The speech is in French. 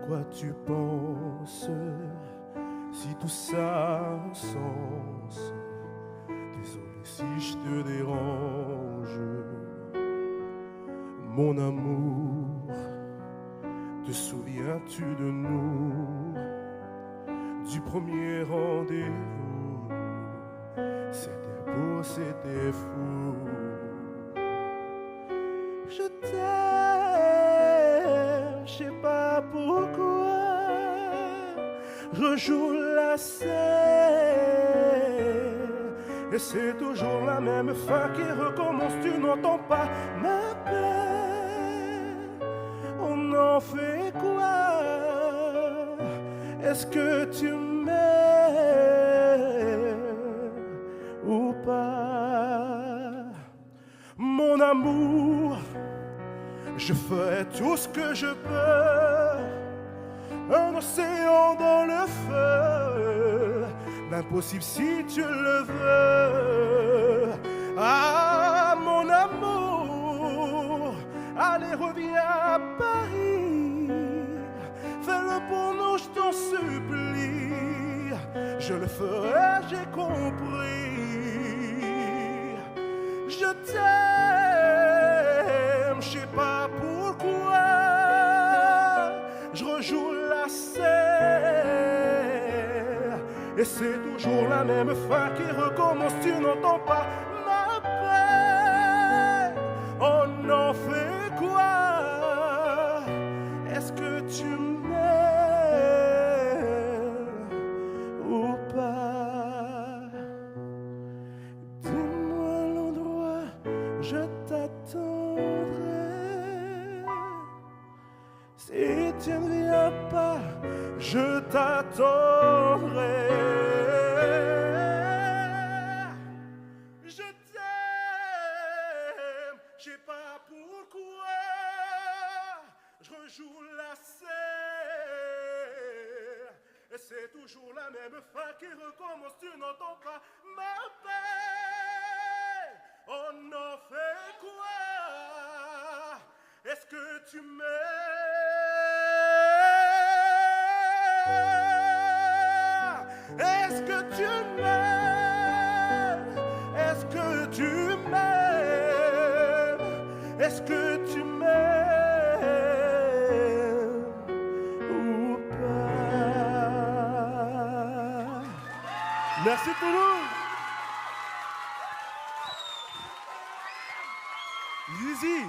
quoi tu penses si tout ça a un sens? Désolé si je te dérange, mon amour. Te souviens-tu de nous, du premier rendez-vous? C'était beau, c'était fou. Je t'aime, je sais pas pourquoi. Je joue la scène et c'est toujours la même fin qui recommence. Tu n'entends pas ma peine. On en fait quoi? Est-ce que tu m'aimes ou pas? Mon amour, je ferai tout ce que je peux. Un océan dans le feu, l'impossible si tu le veux. Ah, mon amour, allez, reviens à Paris. Fais-le pour nous, je t'en supplie. Je le ferai, j'ai compris. Je t'aime, je sais pas pourquoi. Je rejoue la scène et c'est toujours la même fin qui recommence. Tu n'entends pas ma peine. On en fait quoi? Est-ce que tu m'aimes ou pas? Dis-moi l'endroit, je t'attendrai. Si tu ne viens pas, je t'attendrai. Je t'aime, je sais pas pourquoi. Je rejoue la scène et c'est toujours la même fin qui recommence. Tu n'entends pas ma peine. On en fait quoi? Est-ce que tu m'aimes? Est-ce que tu m'aimes? Est-ce que tu m'aimes? Est-ce que tu m'aimes ou pas? Merci Toulouse. Zizi.